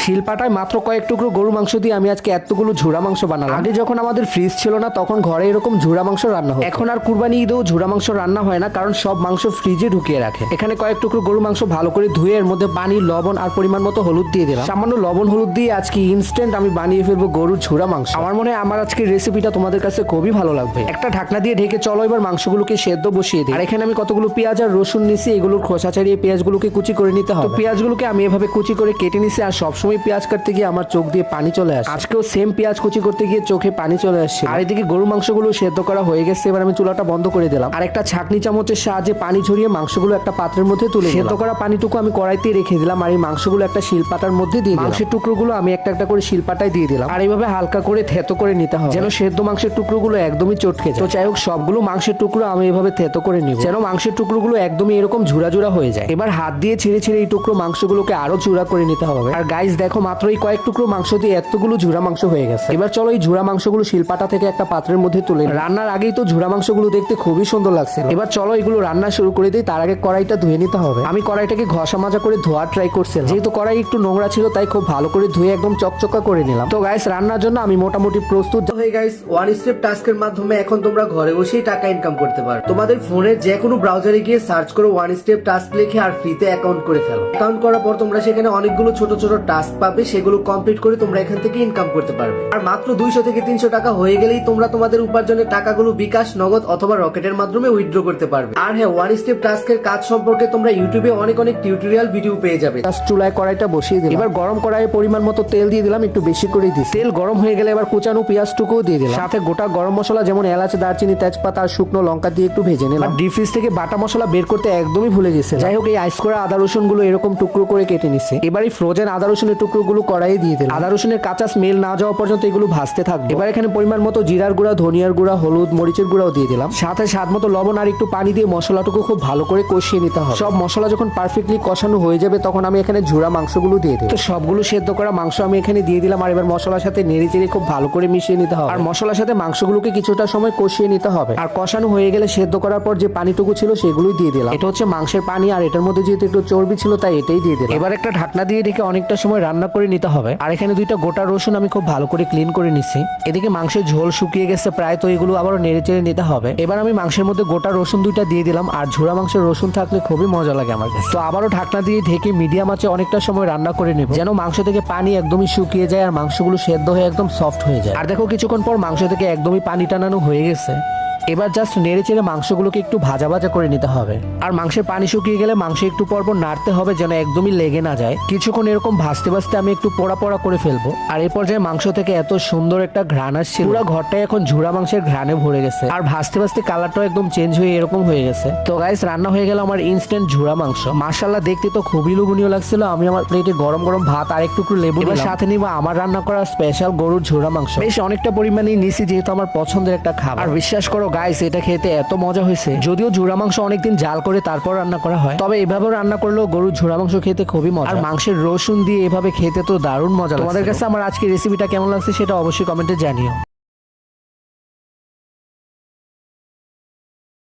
শিলপাটায় মাত্র কয়েক টুকরো গরু মাংস দিয়ে আমি আজকে এতগুলো ঝুরা মাংস বানালাম। আগে যখন আমাদের ফ্রিজ ছিল না তখন ঘরে এরকম ঝুরা মাংস রান্না হয়। এখন আর কুরবানি ঈদেও ঝুরা মাংস রান্না হয় না, কারণ সব মাংস ফ্রিজে ঢুকিয়ে রাখে। এখানে কয়েক টুকরো গরু মাংস ভালো করে ধুয়ে এর মধ্যে পানি, লবণ আর পরিমাণ মতো হলুদ দিয়ে দিলাম। সামান্য লবণ হলুদ দিয়ে আজকে ইনস্ট্যান্ট আমি বানিয়ে ফেলবো গরুর ঝুরা মাংস। আমার মনে হয় আমার আজকের রেসিপিটা তোমাদের কাছে খুবই ভালো লাগবে। একটা ঢাকনা দিয়ে ঢেকে চলো এবার মাংসগুলোকে সেদ্ধ বসিয়ে দিই। আর এখানে আমি কতগুলো পেঁয়াজ আর রসুন নিছি, এগুলোর খোসা ছাড়িয়ে পেঁয়াজগুলোকে কুচি করে নিতে হবে। পেঁয়াজগুলোকে আমি এভাবে কুচি করে কেটে নিছি। আর সবসময় পেঁয়াজ কাটতে গিয়ে আমার চোখ দিয়ে পানি চলে আসে। আজকেও সেম পেঁয়াজ কুচি করতে গিয়ে চোখে পানি চলে আসছে। আর এদিকে গরু মাংসগুলো সেদ্ধ করা হয়ে গেছে। এবার আমি চুলাটা বন্ধ করে দিলাম আর একটা ছাঁকনি চামচের সাহায্যে পানি ঝরিয়ে মাংসগুলো একটা পাত্রের মধ্যে তুলে সেদ্ধ করা পানিটুকু আমি কড়াইতে রেখে দিলাম। আর এই মাংসগুলো একটা শিলপাটার মধ্যে দিয়ে মাংসের টুকরোগুলো আমি একটা একটা করে শিলপাটায় দিয়ে দিলাম। আর এইভাবে হালকা করে থেতো করে নিতে হবে যেন সেদ্ধ মাংসের টুকরোগুলো একদমই চটকে যায়। তো যাই হোক, সবগুলো মাংসের টুকরো আমি এভাবে থেতো করে নিব যেন মাংসের টুকরোগুলো একদমই এরকম ঝুরা ঝুরা হয়ে যায়। এবার হাত দিয়ে ছিঁড়ে ছিঁড়ে এই টুকরো মাংসগুলোকে আরো ঝুরা করে নিতে হবে। আর গাইস দেখো, মাত্র এই কয়েক টুকরো মাংস দিয়ে এতগুলো ঝুরা মাংস হয়ে গেছে। এবার চলো এই ঝুরা মাংসগুলো শিলপাটা থেকে একটা পাত্রের মধ্যে তুলে রান্নার আগেই তো ঝুরা মাংসগুলো দেখতে খুবই সুন্দর লাগছে। এবার চলো এগুলো রান্না শুরু করে দিই। তার আগে কড়াইটা ধুয়ে নিতে হবে। আমি কড়াইটাকে ঘষা মাজা করে ধোয়ার ট্রাই করছিলাম, যেহেতু কড়াই একটু নোংরা ছিল তাই খুব ভালো করে ধুয়ে একদম চকচকা করে নিলাম। তো গাইস, রান্নার জন্য আমি মোটামুটি প্রস্তুত হয়ে গাইস। ওয়ান স্টেপ টাস্কের মাধ্যমে এখন তোমরা ঘরে বসেই টাকা ইনকাম করতে পারো। তোমাদের ফোনের যে কোনো ব্রাউজারে গিয়ে সার্চ করো ওয়ান স্টেপ টাস্ক লিখে আর ফ্রিতে অ্যাকাউন্ট করে ফেলো। অ্যাকাউন্ট করার পর তোমরা সেখানে অনেকগুলো ছোট ছোট টাস্ক পাবে, সেগুলো কমপ্লিট করে তোমরা এখান থেকে ইনকাম করতে পারবে। আর মাত্র 200 থেকে 300 টাকা হয়ে গেলেই তোমরা তোমাদের উপার্জনের টাকাগুলো বিকাশ, নগদ অথবা রকেটের মাধ্যমে উইথড্র করতে পারবে। আর হ্যাঁ, ওয়ান স্টেপ টাস্কের কাজ সম্পর্কে তোমরা ইউটিউবে অনেক টিউটোরিয়াল ভিডিও পেয়ে যাবে। চুলায় কড়াইটা বসিয়ে দিলাম। এবার গরম কড়াইয়ে পরিমাণ মতো তেল দিয়ে দিলাম, একটু বেশি করে দিই। তেল গরম হয়ে গেলে এবার কুচানো পেঁয়াজটুকুও দিয়ে দিলাম। সাথে গোটা গরম মশলা যেমন এলাচ, দারচিনি, তেজপাতা আর শুকনো লঙ্কা দিয়ে একটু ভেজে নিলাম। ডিপ ফ্রিজ থেকে বাটা মশলা বের করতে একদমই ভুলে গেছে। যাই হোক, এই আইস করা আদা রসুন গুলো এরকম টুকরো করে কেটে নিছে। এবার এই ফ্রোজেন আদা রসুনের টুকরো গুলো কড়াইয়ে দিয়ে দিলাম। আদা রসুনের কাঁচা স্মেল না যাওয়া পর্যন্ত এগুলো ভাজতে থাকবে। এবার এখানে পরিমাণ মতো জিরার গুঁড়া, ধনিয়ার গুঁড়া, হলুদ, মরিচের গুঁড়াও দিয়ে দিলাম। সাথে স্বাদ মতো লবণ আর একটু পানি দিয়ে মশলাটুকু খুব ভালো করে কষিয়ে নিতে হবে। সব মশলা যখন পারফেক্টলি কষানো হয়ে যাবে তখন আমি এখানে ঝুরা মাংসগুলো দিয়ে দিই। তো সবগুলো সেদ্ধ করা মাংস আমি এখানে দিয়ে দিলাম। আর এবার মশলার সাথে নেড়ে চেড়ে খুব ভালো করে মিশিয়ে নিতে হবে। আর মশলার সাথে মাংসগুলোকে কিছুটা সময় কষিয়ে নিতে হবে। আর কষানো হয়ে গেলে সেদ্ধ করার পর যে পানিটুকু ছিল সেগুলোই দিয়ে দিলাম। এটা হচ্ছে মাংসের পানি, আর এটার মধ্যে যেহেতু একটু চর্বি ছিল তাই এটাই দিয়ে দিলাম। এবার একটা ঢাকনা দিয়ে ঢেকে অনেকটা সময় রান্না করে নিতে হবে। আর এখানে দুইটা গোটা রসুন আমি খুব ভালো করে ক্লিন করে নিছি। এদিকে মাংসের ঝোল শুকিয়ে গেছে প্রায়, তো এগুলো আবারও নেড়ে চেড়ে নিতে হবে। এবার আমি মাংসের মধ্যে গোটা রসুন দুইটা দিয়ে দিলাম। আর ঝুরা মাংসের রসুন থাকলে খুবই মজা লাগে আমার কাছে। তো আবারও ঢাকনা দিয়ে ঢেকে মিডিয়াম আঁচে অনেকটা সময় রান্না করে নেব যেন মাংস থেকে পানি একদমই শুকিয়ে যায় আর মাংসগুলো সেদ্ধ হয়ে একদম সফট হয়ে যায়। আর দেখো, কিছুক্ষণ পর মাংস থেকে একদমই পানি টানানো হয়ে গেছে। এবার জাস্ট নেড়ে চেড়ে মাংসগুলোকে একটু ভাজা ভাজা করে নিতে হবে। আর মাংসের পানি শুকিয়ে গেলে মাংস একটু পরপর নাড়তে হবে যেন একদমই লেগে না যায়। কিছুক্ষণ এরকম ভাজতে ভাজতে আমি একটু পোড়া পোড়া করে ফেলবো। আর এই পর্যায়ে মাংস থেকে এত সুন্দর একটা ঘ্রাণ আসছে, পুরো ঘরটাই এখন ঝুরা মাংসের ঘ্রাণে ভরে গেছে। আর ভাজতে ভাজতে কালারটাও একদম চেঞ্জ হয়ে এরকম হয়ে গেছে। তো গাইস, রান্না হয়ে গেল আমার ইনস্ট্যান্ট ঝুরা মাংস। মাশাআল্লাহ, দেখতে তো খুবই লোভনীয় লাগছিল। আমি আমার প্লেটে গরম গরম ভাত আর একটু লেবু এবার সাথে নিব আমার রান্না করা স্পেশাল গরুর ঝুরা মাংস। বেশ অনেকটা পরিমাণে নিছি যেহেতু আমার পছন্দের একটা খাবার। আর বিশ্বাস করো গাইস, এটা খেতে এত মজা হয়েছে। যদিও ঝুরা মাংস অনেকদিন জাল করে তারপর রান্না করা হয়, তবে এভাবে রান্না করলেও গরুর ঝুরা মাংস খেতে খুবই মজা। আর মাংসের রসুন দিয়ে এভাবে খেতে তো দারুণ মজা। তোমাদের কাছে আমার আজকের রেসিপিটা কেমন লাগছে সেটা অবশ্যই কমেন্টে জানিও।